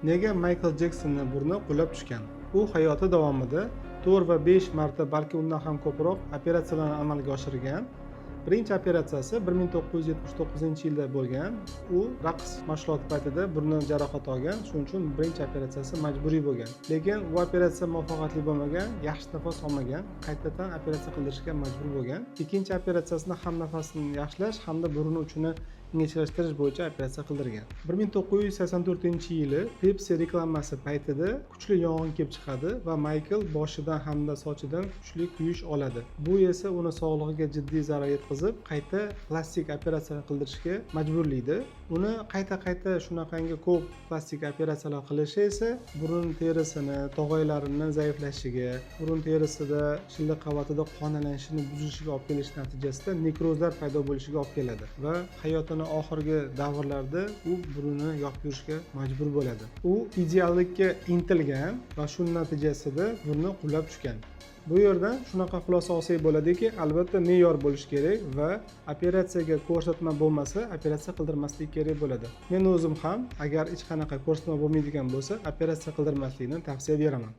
Nega Maykl Jeksonning burni qulab tushgan? U hayoti davomida 4 va 5 marta, balki undan ham ko'proq operatsiyalarni amalga oshirgan. Birinchi operatsiyasi 1979-yilda bo'lgan. U raqs mashg'uloti paytida burnidan jarohat olgan, shuning uchun birinchi operatsiyasi majburiy bo'lgan. Lekin bu operatsiya muvaffaqiyatli bo'lmagan, yaxshi nafas olmagan, qaytadan operatsiya qildirishga majbur bo'lgan. Ikkinchi operatsiyasida ham nafasni yaxshilash hamda burun uchini ingichkalashtirish bo'yicha operatsiya qildirgan. 1984-yili Pepsi reklamasi paytida kuchli yong'in kelib chiqadi va Maykl boshidan hamda sochidan kuchli kuyish oladi. Bu esa uni sog'lig'iga jiddiy zarar yetkazib, qayta plastik operatsiya qildirishga majburlaydi. Uni qayta shunaqangi ko'p plastik operatsiyalar qilishi esa burun terisini, tog'aylarini zaiflashishiga, burun terisida shilliq qavatida qon aylanishini buzilishiga olib kelish natijasida nekrozlar paydo bo'lishiga olib keladi va hayotini oxirgi davrlarda u burnini yopib yurishga majbur bo'ladi. U ideallikka intilgan va shu natijasida burni qulab tushgan. Bu yerdan shunaqa xulosa olsak bo'ladiki, albatta me'yor bo'lish kerak va operatsiyaga ko'rsatma bo'lmasa, operatsiya qildirmaslik kerak bo'ladi. Men o'zim ham agar hech qanaqa ko'rsatma bo'lmaydigan bo'lsa, operatsiya qildirmaslikni tavsiya beraman.